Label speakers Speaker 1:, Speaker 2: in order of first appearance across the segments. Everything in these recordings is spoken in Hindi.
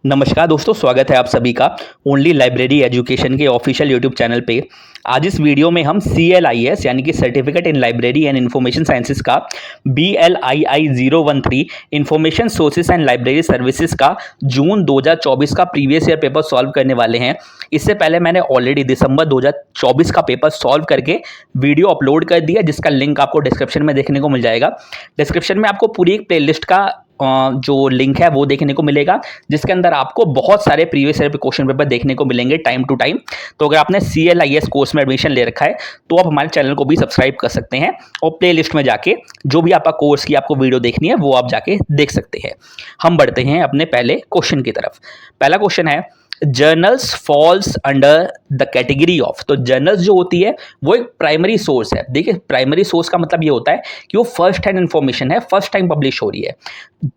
Speaker 1: नमस्कार दोस्तों, स्वागत है आप सभी का ओनली लाइब्रेरी एजुकेशन के ऑफिशियल यूट्यूब चैनल पे। आज इस वीडियो में हम CLIS यानी कि certificate in library and information sciences का BLII 013 information sources and library services का जून 2024 का प्रीवियस ईयर पेपर सॉल्व करने वाले हैं। इससे पहले मैंने ऑलरेडी दिसंबर 2024 का पेपर सॉल्व करके वीडियो अपलोड कर दिया, जिसका लिंक आपको डिस्क्रिप्शन में देखने को मिल जाएगा। डिस्क्रिप्शन में आपको पूरी एक प्लेलिस्ट का जो लिंक है वो देखने को मिलेगा, जिसके अंदर आपको बहुत सारे प्रीवियस ईयर क्वेश्चन पेपर देखने को मिलेंगे टाइम टू टाइम। तो अगर आपने CLIS कोर्स में एडमिशन ले रखा है तो आप हमारे चैनल को भी सब्सक्राइब कर सकते हैं और प्ले लिस्ट में जाके जो भी आपका कोर्स की आपको वीडियो देखनी है वो आप जाके देख सकते हैं। हम बढ़ते हैं अपने पहले क्वेश्चन की तरफ। पहला क्वेश्चन है, journals falls under the category of. तो जर्नल्स जो होती है वो एक प्राइमरी सोर्स है। देखिए, प्राइमरी सोर्स का मतलब ये होता है कि वो फर्स्ट हैंड इंफॉर्मेशन है, फर्स्ट टाइम पब्लिश हो रही है।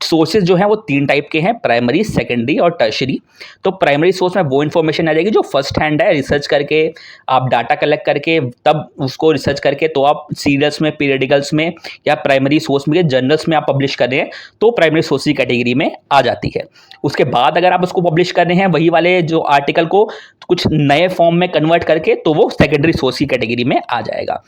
Speaker 1: सोर्सेज जो हैं वो तीन टाइप के हैं, प्राइमरी, सेकेंडरी और टर्शरी। तो प्राइमरी सोर्स में वो इन्फॉर्मेशन आ जाएगी जो फर्स्ट हैंड है, रिसर्च करके आप डाटा कलेक्ट करके तब उसको रिसर्च करके तो आप सीरियल्स में, पीरियडिकल्स में या प्राइमरी सोर्स में, जर्नल्स में आप पब्लिश कर रहे हैं तो प्राइमरी सोर्स की कैटेगरी में आ जाती है। उसके बाद अगर आप उसको पब्लिश कर रहे हैं वही वाले जो आर्टिकल को कुछ नए फॉर्म में कन्वर्ट करके, तो वो सेकेंडरी सोर्स की कैटेगरी में आ जाएगा।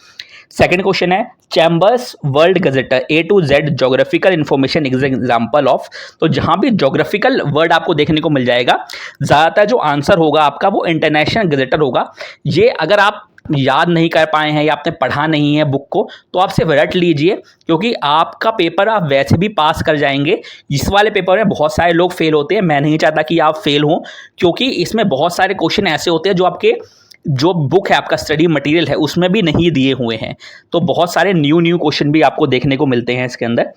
Speaker 1: सेकंड क्वेश्चन है, Chambers World gazetteer A to Z geographical information is example of. तो जहां भी ज्योग्राफिकल वर्ड आपको देखने को मिल जाएगा, ज्यादातर जो आंसर होगा आपका वो इंटरनेशनल गजेटर होगा। ये अगर आप याद नहीं कर पाए हैं या आपने पढ़ा नहीं है बुक को तो आप सिर्फ रट लीजिए, क्योंकि आपका पेपर आप वैसे भी पास कर जाएंगे। इस वाले पेपर में बहुत सारे लोग फेल होते हैं, मैं नहीं चाहता कि आप फेल हों, क्योंकि इसमें बहुत सारे क्वेश्चन ऐसे होते हैं जो आपके जो बुक है, आपका स्टडी मटेरियल है, उसमें भी नहीं दिए हुए हैं। तो बहुत सारे न्यू क्वेश्चन भी आपको देखने को मिलते हैं इसके अंदर।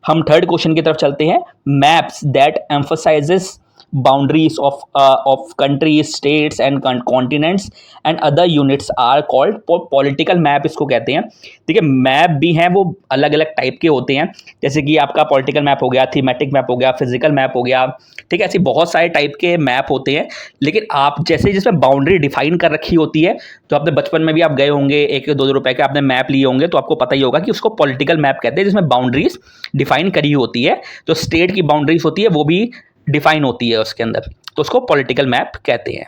Speaker 1: हम थर्ड क्वेश्चन की तरफ चलते हैं। Maps that emphasises boundaries of countries, states and continents and other units are called political map, इसको कहते हैं। देखिए, मैप भी हैं वो अलग अलग टाइप के होते हैं, जैसे कि आपका पॉलिटिकल मैप हो गया, थीमेटिक मैप हो गया, फिजिकल मैप हो गया, ठीक है। ऐसे बहुत सारे टाइप के मैप होते हैं, लेकिन आप जैसे जिसमें बाउंड्री डिफाइन कर रखी होती है, तो आपने बचपन में भी आप गए होंगे, 1-2 रुपए के आपने मैप लिए होंगे, तो आपको पता ही होगा कि उसको पॉलिटिकल मैप कहते हैं, जिसमें बाउंड्रीज डिफाइन करी होती है। तो स्टेट की बाउंड्रीज होती है वो भी डिफाइन होती है उसके अंदर, तो उसको पॉलिटिकल मैप कहते हैं।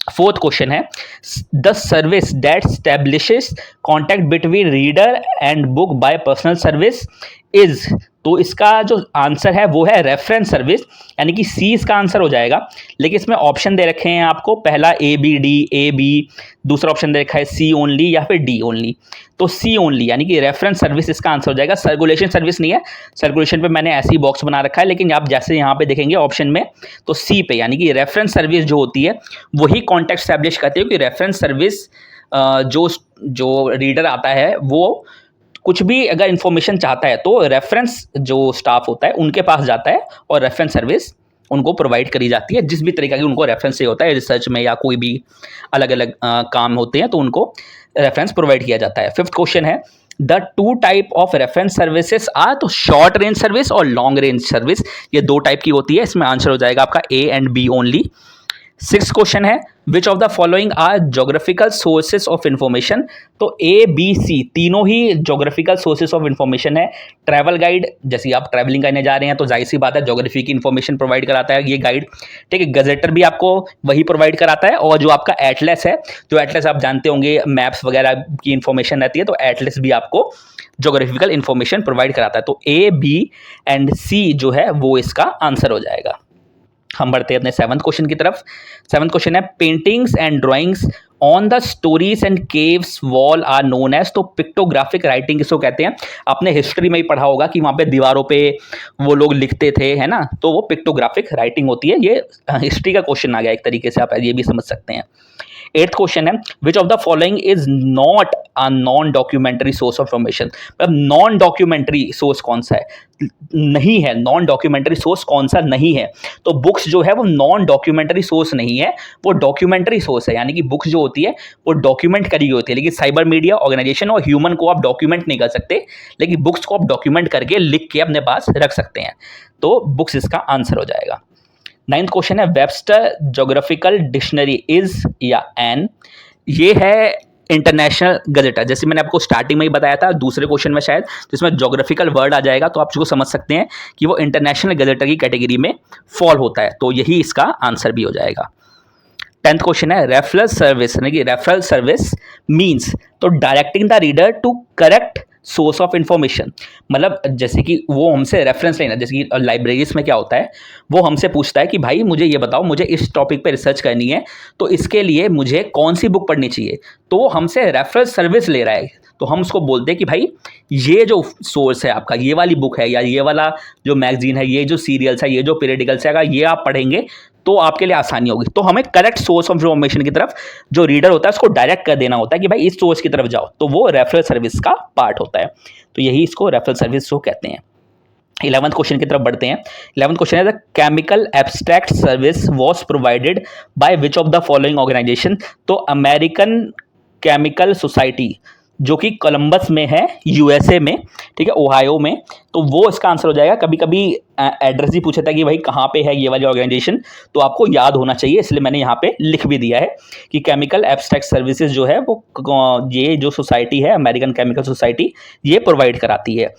Speaker 1: फोर्थ क्वेश्चन है, the service that establishes contact between reader and book by personal service is. तो इसका जो आंसर है वो है रेफरेंस सर्विस, यानी कि सी इसका आंसर हो जाएगा। लेकिन इसमें ऑप्शन दे रखे हैं आपको, पहला ABD, दूसरा ऑप्शन दे रखा है C ओनली या फिर D ओनली। तो C ओनली यानी कि रेफरेंस सर्विस इसका आंसर हो जाएगा। सर्कुलेशन सर्विस नहीं है, सर्कुलेशन पे मैंने ऐसी बॉक्स बना रखा है, लेकिन आप जैसे यहाँ पे देखेंगे ऑप्शन में तो C पे, यानी कि रेफरेंस सर्विस जो होती है वही कॉन्टैक्ट स्टैब्लिश करती है। कि रेफरेंस सर्विस जो रीडर आता है वो कुछ भी अगर इंफॉर्मेशन चाहता है तो रेफरेंस जो स्टाफ होता है उनके पास जाता है और रेफरेंस सर्विस उनको प्रोवाइड करी जाती है। जिस भी तरीका की उनको रेफरेंस चाहिए होता है, रिसर्च में या कोई भी अलग अलग काम होते हैं तो उनको रेफरेंस प्रोवाइड किया जाता है। फिफ्थ क्वेश्चन है, the two type of reference services are. तो शॉर्ट रेंज सर्विस और लॉन्ग रेंज सर्विस, ये दो टाइप की होती है। इसमें आंसर हो जाएगा आपका A and B only. Six question है, which of the following are geographical sources of information. तो A, B, C तीनों ही जोग्राफिकल सोर्सेज ऑफ इंफॉर्मेशन है। ट्रैवल गाइड, जैसे आप ट्रैवलिंग करने जा रहे हैं तो जाहिर सी बात है जोग्राफी की इंफॉर्मेशन प्रोवाइड कराता है ये गाइड, ठीक है। गजेटर भी आपको वही प्रोवाइड कराता है, और जो आपका एटलस है, जो एटलस आप जानते होंगे मैप्स वगैरह की इंफॉर्मेशन रहती है, तो एटलस भी आपको जोग्राफिकल इंफॉर्मेशन प्रोवाइड कराता है। तो A, B and C जो है वो इसका आंसर हो जाएगा। हम बढ़ते हैं अपने सेवंथ क्वेश्चन की तरफ। सेवंथ क्वेश्चन है, paintings and drawings on the stories and caves wall are known as. तो पिक्टोग्राफिक राइटिंग इसको कहते हैं। आपने हिस्ट्री में ही पढ़ा होगा कि वहाँ पे दीवारों पे वो लोग लिखते थे, है ना, तो वो पिक्टोग्राफिक राइटिंग होती है। ये हिस्ट्री का क्वेश्चन आ गया एक तरीके से, आप ये भी समझ सकते हैं। एट्थ क्वेश्चन है, which of the following is not a non documentary source of information. मतलब नॉन डॉक्यूमेंट्री सोर्स कौन सा है, नहीं है। नॉन डॉक्यूमेंट्री सोर्स कौन सा नहीं है, तो बुक्स जो है वो नॉन डॉक्यूमेंट्री सोर्स नहीं है, वो डॉक्यूमेंट्री सोर्स है। यानी कि बुक्स जो होती है वो डॉक्यूमेंट करी होती है, लेकिन साइबर मीडिया ऑर्गेनाइजेशन और ह्यूमन को आप डॉक्यूमेंट नहीं कर सकते, लेकिन बुक्स को आप डॉक्यूमेंट करके लिख के अपने पास रख सकते हैं। तो बुक्स इसका आंसर हो जाएगा। नाइन्थ क्वेश्चन है, वेबस्टर ज्योग्राफिकल डिक्शनरी इज या एन। ये है इंटरनेशनल गजेटर, जैसे मैंने आपको स्टार्टिंग में ही बताया था दूसरे क्वेश्चन में शायद, जिसमें ज्योग्राफिकल वर्ड आ जाएगा तो आप इसको समझ सकते हैं कि वो इंटरनेशनल गजेटर की कैटेगरी में फॉल होता है, तो यही इसका आंसर भी हो जाएगा। 10th क्वेश्चन है रेफरल सर्विस, यानी कि रेफरल सर्विस मींस तो directing the reader to correct source of information, मतलब जैसे कि वो हमसे रेफरेंस लेना, जैसे कि लाइब्रेरीज में क्या होता है, वो हमसे पूछता है कि भाई मुझे ये बताओ, मुझे इस टॉपिक पे रिसर्च करनी है, तो इसके लिए मुझे कौन सी बुक पढ़नी चाहिए, तो वो हमसे रेफरल सर्विस ले रहा है, तो हम उसको बोलते हैं कि भाई ये जो सोर्स है आपका, ये वाली बुक है या ये वाला जो मैगजीन है, ये जो सीरियल्स है, ये जो पीरियडिकल्स है, अगर ये आप पढ़ेंगे तो आपके लिए आसानी होगी। तो हमें करेक्ट सोर्स ऑफ इंफॉर्मेशन की तरफ जो रीडर होता है उसको डायरेक्ट कर देना होता है कि भाई इस सोर्स की तरफ जाओ, तो वो रेफरल सर्विस का पार्ट होता है, तो यही इसको रेफरल सर्विस को कहते हैं। 11th क्वेश्चन की तरफ बढ़ते हैं। 11th क्वेश्चन है the chemical abstract service was provided by which of the following organisation, तो अमेरिकन केमिकल सोसाइटी जो कि कोलंबस में है, यूएसए में, ठीक है, ओहायो में, तो वो इसका आंसर हो जाएगा। कभी कभी एड्रेस ही पूछा था कि भाई कहाँ पे है ये वाली ऑर्गेनाइजेशन, तो आपको याद होना चाहिए, इसलिए मैंने यहाँ पे लिख भी दिया है कि केमिकल एब्स्ट्रैक्ट सर्विसेज जो है वो ये जो सोसाइटी है अमेरिकन केमिकल सोसाइटी, ये प्रोवाइड कराती है।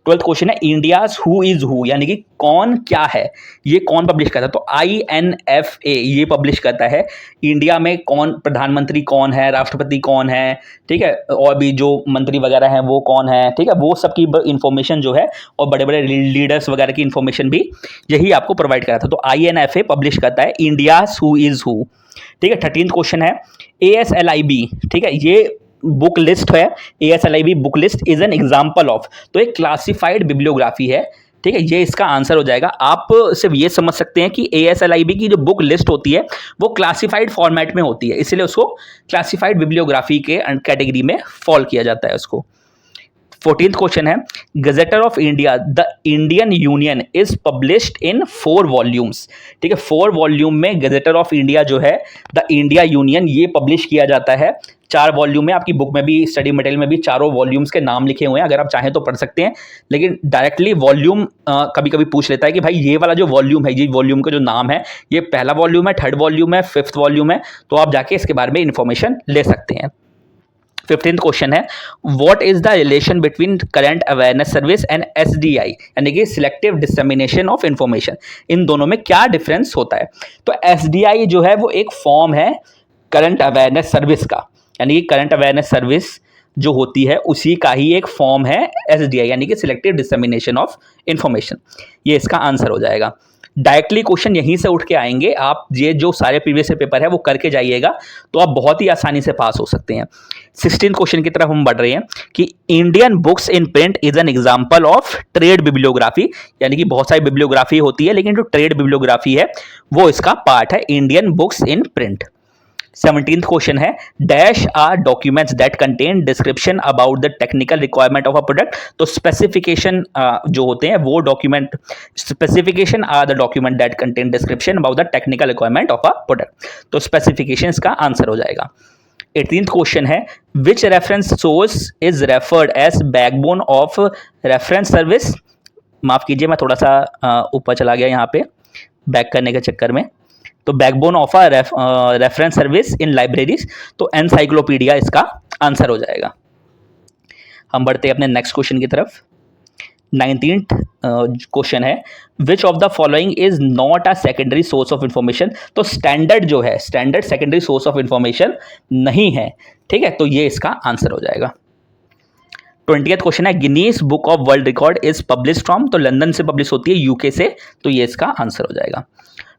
Speaker 1: 12th क्वेश्चन है इंडियाज हु इज हु, यानी कि कौन क्या है, ये कौन पब्लिश करता है, तो INFA ये पब्लिश करता है इंडिया में कौन प्रधानमंत्री कौन है, राष्ट्रपति कौन है, ठीक है, और भी जो मंत्री वगैरह हैं वो कौन है, ठीक है, वो सब की इंफॉर्मेशन जो है और बड़े बड़े लीडर्स वगैरह की इंफॉर्मेशन भी यही आपको प्रोवाइड कराता है, तो INFA पब्लिश करता है इंडियाज हु इज हु, ठीक है। 13th क्वेश्चन है ASLIB, ठीक है, ये बुक लिस्ट है, ASLIB book list is an example of, तो एक क्लासिफाइड बिब्लियोग्राफी है, ठीक है, ये इसका आंसर हो जाएगा। आप सिर्फ ये समझ सकते हैं कि ASLIB की जो बुक लिस्ट होती है वो क्लासिफाइड फॉर्मेट में होती है, इसलिए उसको क्लासिफाइड बिब्लियोग्राफी के कैटेगरी में फॉल किया जाता है उसको। 14th क्वेश्चन है gazetteer of India the Indian union is published in 4 volumes, ठीक है, 4 वॉल्यूम में गजेटर ऑफ इंडिया जो है द इंडिया यूनियन ये पब्लिश किया जाता है। 4 वॉल्यूम में, आपकी बुक में भी स्टडी मटेरियल में भी चारों वॉल्यूम्स के नाम लिखे हुए हैं, अगर आप चाहें तो पढ़ सकते हैं, लेकिन डायरेक्टली वॉल्यूम कभी कभी पूछ लेता है कि भाई ये वाला जो वॉल्यूम है, ये वॉल्यूम का जो नाम है, ये पहला वॉल्यूम है, 3rd वॉल्यूम है, 5th वॉल्यूम है, तो आप जाके इसके बारे में इंफॉर्मेशन ले सकते हैं। 15th क्वेश्चन है what is the relation between current awareness service and SDI, यानी कि सिलेक्टिव डिसेमिनेशन ऑफ इंफॉर्मेशन, इन दोनों में क्या डिफरेंस होता है, तो SDI जो है वो एक फॉर्म है करंट अवेयरनेस सर्विस का, यानी कि करंट अवेयरनेस सर्विस जो होती है उसी का ही एक फॉर्म है SDI, यानी कि सिलेक्टिव डिसेमिनेशन ऑफ इंफॉर्मेशन, ये इसका आंसर हो जाएगा। डायरेक्टली क्वेश्चन यहीं से उठ के आएंगे, आप ये जो सारे प्रीवियस पेपर है वो करके जाइएगा तो आप बहुत ही आसानी से पास हो सकते हैं। 16th क्वेश्चन की तरफ हम बढ़ रहे हैं कि Indian books in print is an example of trade bibliography, यानी कि बहुत सारी बिब्लियोग्राफी होती है लेकिन जो ट्रेड बिब्लियोग्राफी है वो इसका पार्ट है Indian books in print. 17th question है dash are documents that contain description about the technical requirement of a product, तो स्पेसिफिकेशन जो होते हैं वो document, specification are the document that contain description about the technical requirement of a product, तो स्पेसिफिकेशन का आंसर हो जाएगा। 18th क्वेश्चन है which reference source is referred as backbone of reference service, माफ कीजिए मैं थोड़ा सा ऊपर चला गया यहाँ पे बैक करने के चक्कर में, तो backbone of a reference service in libraries, तो एनसाइक्लोपीडिया इसका आंसर हो जाएगा। हम बढ़ते हैं अपने नेक्स्ट क्वेश्चन की तरफ। 19th क्वेश्चन है which of the following is not a secondary source of information, तो स्टैंडर्ड जो है, standard secondary source of information नहीं है, ठीक है, तो ये इसका आंसर हो जाएगा। 20th क्वेश्चन है Guinness book of world record is publish from, तो लंदन से पब्लिश होती है, UK से, तो ये इसका आंसर हो जाएगा।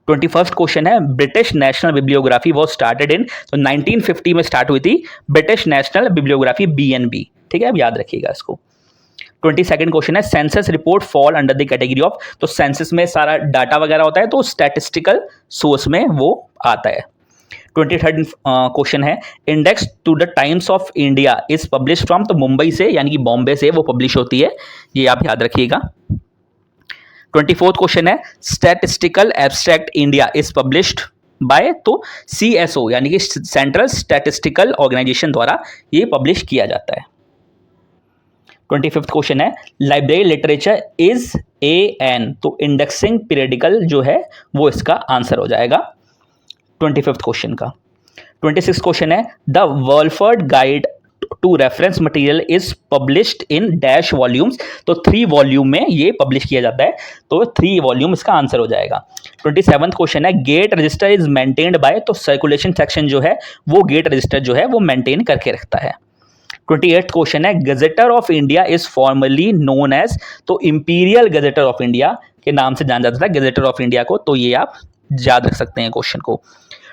Speaker 1: 21st क्वेश्चन है British national bibliography was started in, तो 1950 में स्टार्ट हुई थी ब्रिटिश नेशनल बिब्लियोग्राफी BNB, ठीक है, अब याद रखिएगा इसको। 22nd क्वेश्चन है census report fall under the category of, तो सेंसस में सारा डाटा वगैरह होता है तो स्टैटिस्टिकल सोर्स में वो आता है। 23rd क्वेश्चन है index to the Times of India is publish from, तो मुंबई से यानी कि बॉम्बे से वो पब्लिश होती है, ये आप याद रखिएगा। 24th क्वेश्चन है statistical abstract India is published by, तो CSO यानी कि सेंट्रल स्टैटिस्टिकल ऑर्गेनाइजेशन द्वारा ये पब्लिश किया जाता है। 25th क्वेश्चन है लाइब्रेरी लिटरेचर इज AN, तो इंडेक्सिंग पीरियडिकल जो है वो इसका आंसर हो जाएगा 25th क्वेश्चन का। 26 क्वेश्चन है the Walford guide to reference material is published in dash volumes, तो 3 वॉल्यूम में ये पब्लिश किया जाता है, तो 3 वॉल्यूम इसका आंसर हो जाएगा। 27th क्वेश्चन है gate register is maintained by, तो सर्कुलेशन सेक्शन जो है वो गेट रजिस्टर जो है वो मेंटेन करके रखता है। 28th क्वेश्चन है gazetteer of India is formerly known as, तो इंपीरियल गजेटर ऑफ इंडिया के नाम से जाना जाता था गजेटर ऑफ इंडिया को, तो ये आप याद रख सकते हैं क्वेश्चन को।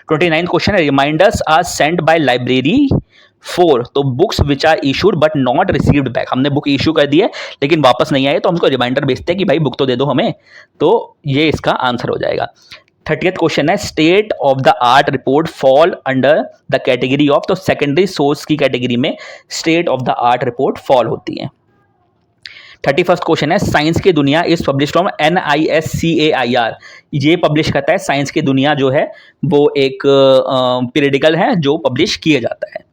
Speaker 1: 29th क्वेश्चन है reminders are sent by library for, तो books which are issued but not received back, हमने बुक इशू कर दी है लेकिन वापस नहीं आए तो हमको रिमाइंडर भेजते हैं कि भाई बुक तो दे दो हमें, तो ये इसका आंसर हो जाएगा। 30th क्वेश्चन है state of the art report fall under the category of, तो सेकेंडरी सोर्स की कैटेगरी में state of the art report fall होती है। 31st क्वेश्चन है साइंस की दुनिया इज पब्लिश फ्रॉम NISCAIR, ये पब्लिश करता है साइंस की दुनिया जो है वो एक पीरियडिकल है जो पब्लिश किया जाता है।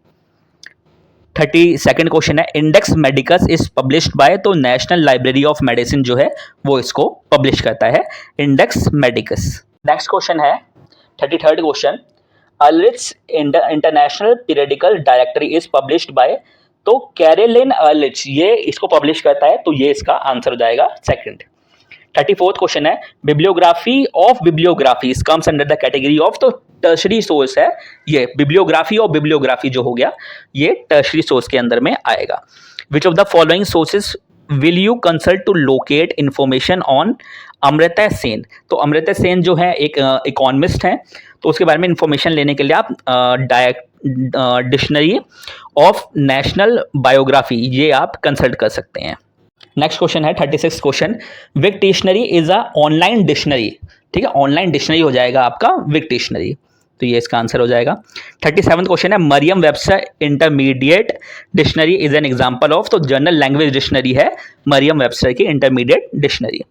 Speaker 1: 32nd क्वेश्चन है इंडेक्स मेडिकस इज पब्लिश्ड बाय, तो नेशनल लाइब्रेरी ऑफ मेडिसिन जो है वो इसको पब्लिश करता है इंडेक्स मेडिकस। नेक्स्ट क्वेश्चन है 33rd question Ulrich's international periodical directory is published by, तो कैरोलिन अर्लिट्स ये इसको पब्लिश करता है, तो ये इसका आंसर हो जाएगा सेकंड। 34th क्वेश्चन है bibliography of bibliographies comes under the category of, तो टर्शरी सोर्स है ये, बिब्लियोग्राफी और बिब्लियोग्राफी जो हो गया ये टर्शरी सोर्स के अंदर में आएगा। Which of the following sources will you consult to locate information on Amrita Sen, तो अमृता सेन जो है एक इकोनॉमिस्ट है, तो उसके बारे में इंफॉर्मेशन लेने के लिए आप डिक्शनरी ऑफ नेशनल बायोग्राफी ये आप कंसल्ट कर सकते हैं। नेक्स्ट क्वेश्चन है 36 question Wiki dictionary is a online dictionary, ठीक है, ऑनलाइन डिक्शनरी हो जाएगा आपका विक डिक्शनरी, तो ये इसका आंसर हो जाएगा। 37th क्वेश्चन है Merriam Webster intermediate dictionary is an example of, तो जनरल लैंग्वेज डिक्शनरी है मरियम वेबस्टर की इंटरमीडिएट डिक्शनरी।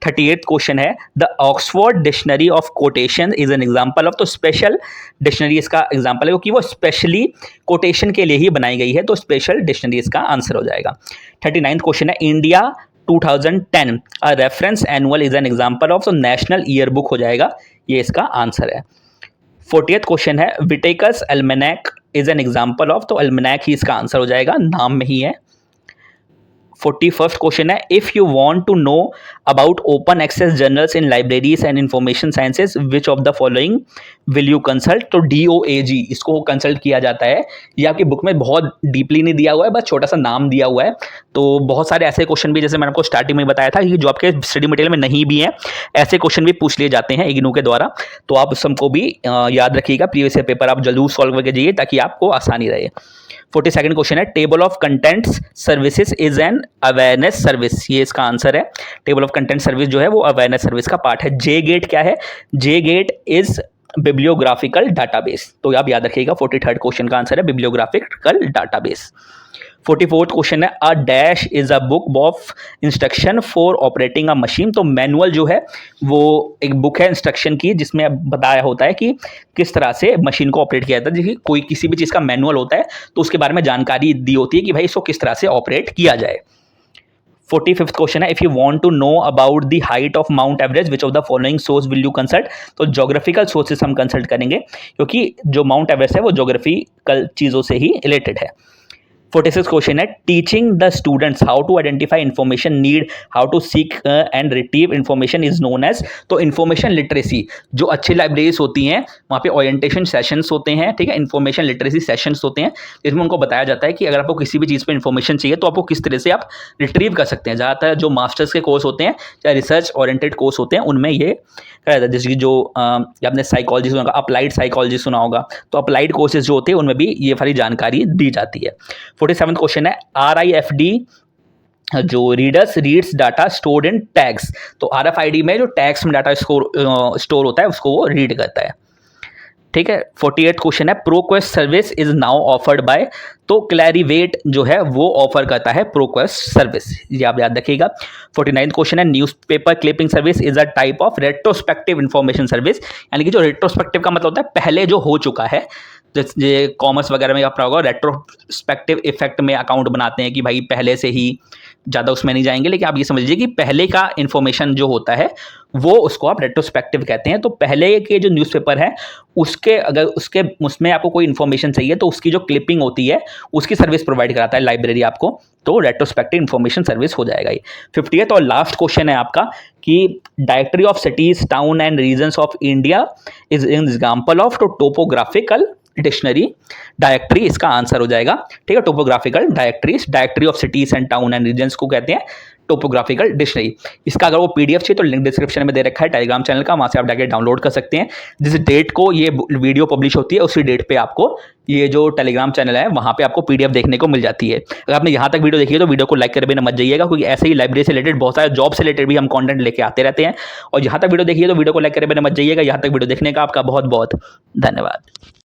Speaker 1: 38th क्वेश्चन है the Oxford Dictionary of quotation is an example of, तो स्पेशल डिक्शनरी इसका एग्जांपल है क्योंकि वो स्पेशली कोटेशन के लिए ही बनाई गई है, तो स्पेशल डिक्शनरी इसका आंसर हो जाएगा। 39th क्वेश्चन है India 2010 a reference annual is an example of, तो नेशनल ईयर बुक हो जाएगा, ये इसका आंसर है। 40th क्वेश्चन है विटेकस एल्मेनेक इज एन एग्जांपल ऑफ, तो एल्मेनेक ही इसका आंसर हो जाएगा, नाम में ही है। 41st क्वेश्चन है if you want to know about open access journals in libraries and information sciences which of the following will you consult, तो DOAG इसको कंसल्ट किया जाता है, ये आपकी बुक में बहुत डीपली नहीं दिया हुआ है, बस छोटा सा नाम दिया हुआ है, तो बहुत सारे ऐसे क्वेश्चन भी जैसे मैंने आपको स्टार्टिंग में बताया था कि जो आपके स्टडी मटेरियल में नहीं भी हैं ऐसे क्वेश्चन भी पूछ लिए जाते हैं इग्नू के द्वारा, तो आप उस सबको भी याद रखिएगा, प्रीवियस ईयर पेपर आप जरूर सॉल्व करके जाइए ताकि आपको आसानी रहे। 42nd क्वेश्चन है table of contents services is an awareness service, ये इसका आंसर है, टेबल ऑफ कंटेंट सर्विस जो है वो अवेयरनेस सर्विस का पार्ट है। जे गेट क्या है, जे गेट इज बिब्लियोग्राफिकल डाटाबेस, तो आप याद रखिएगा 43rd क्वेश्चन का आंसर है बिब्लियोग्राफिकल डाटाबेस। 44th क्वेश्चन है a dash is a book of instruction for operating a machine, तो मैनुअल जो है वो एक बुक है इंस्ट्रक्शन की जिसमें बताया होता है कि किस तरह से मशीन को ऑपरेट किया जाता है, जैसे कोई किसी भी चीज़ का मैनुअल होता है तो उसके बारे में जानकारी दी होती है कि भाई इसको किस तरह से ऑपरेट किया जाए। 45th क्वेश्चन है if you want to know about the height of Mount Everest which of the following source will you consult, तो ज्योग्राफिकल सोर्सेस हम कंसल्ट करेंगे क्योंकि जो माउंट एवरेस्ट है वो ज्योग्राफिकल चीज़ों से ही रिलेटेड है। 46 क्वेश्चन है teaching the students how to identify information need how to seek and retrieve information is known as, तो इन्फॉर्मेशन लिटरेसी जो अच्छी लाइब्रेरीज होती हैं वहाँ पे ओरिएंटेशन सेशंस होते हैं, ठीक है, इन्फॉर्मेशन लिटरेसी सेशंस होते हैं जिसमें उनको बताया जाता है कि अगर आपको किसी भी चीज़ पे इन्फॉर्मेशन चाहिए तो आपको किस तरह से आप रिट्रीव कर सकते हैं। ज़्यादातर जो मास्टर्स के कोर्स होते हैं या रिसर्च ओरिएंटेड कोर्स होते हैं उनमें ये कराया जाता है, जैसे कि जो आपने साइकोलॉजी सुना होगा, अप्लाइड साइकोलॉजी सुना होगा, तो अप्लाइड कोर्सेज जो होते हैं उनमें भी ये सारी जानकारी दी जाती है। 47th क्वेश्चन है RIFD जो readers reads data stored in tags, तो RFID में जो टैग्स में डाटा स्टोर होता है उसको वो रीड करता है, ठीक है। 48th क्वेश्चन है ProQuest service is now offered by, तो क्लैरिवेट जो है वो ऑफर करता है प्रोक्वेस्ट सर्विस, ये आप याद रखिएगा। 49th क्वेश्चन है newspaper clipping service is a type of retrospective information service, यानी कि जो रेट्रोस्पेक्टिव का मतलब होता है पहले जो हो चुका है, जैसे कॉमर्स वगैरह में आपका होगा रेट्रोस्पेक्टिव इफेक्ट में अकाउंट बनाते हैं कि भाई पहले से ही, ज़्यादा उसमें नहीं जाएंगे, लेकिन आप ये समझ लीजिए कि पहले का इन्फॉर्मेशन जो होता है वो उसको आप रेट्रोस्पेक्टिव कहते हैं। तो पहले के जो न्यूज़पेपर है उसके अगर उसमें आपको कोई इन्फॉर्मेशन चाहिए तो उसकी जो क्लिपिंग होती है उसकी सर्विस प्रोवाइड कराता है लाइब्रेरी आपको, तो रेट्रोस्पेक्टिव इन्फॉर्मेशन सर्विस हो जाएगा ये। 50th और लास्ट क्वेश्चन है आपका कि directory of cities town and regions of India is an example of topographical dictionary directory, इसका आंसर हो जाएगा। ठीक है, topographical directories, directory of cities and town and regions को कहते हैं टोपोग्राफिकल डिक्शनरी। इसका अगर वो पीडीएफ चाहिए तो लिंक डिस्क्रिप्शन में दे रखा है टेलीग्राम चैनल का, वहां से आप डायरेक्ट डाउनलोड कर सकते हैं। जिस डेट को ये वीडियो पब्लिश होती है उसी डेट पे आपको ये जो टेलीग्राम चैनल है वहां पे आपको पीडीएफ देखने को मिल जाती है। अगर आपने यहाँ तक वीडियो देखी है तो वीडियो को लाइक कर बिना मत जाइएगा, क्योंकि ऐसे ही लाइब्रेरी से रिलेटेड बहुत सारे जॉब से रिलेटेड भी हम कंटेंट लेके आते रहते हैं। और यहाँ तक वीडियो देखिए तो वीडियो को लाइक कर बिना मत जाइएगा। यहाँ तक वीडियो देखने का आपका बहुत बहुत धन्यवाद।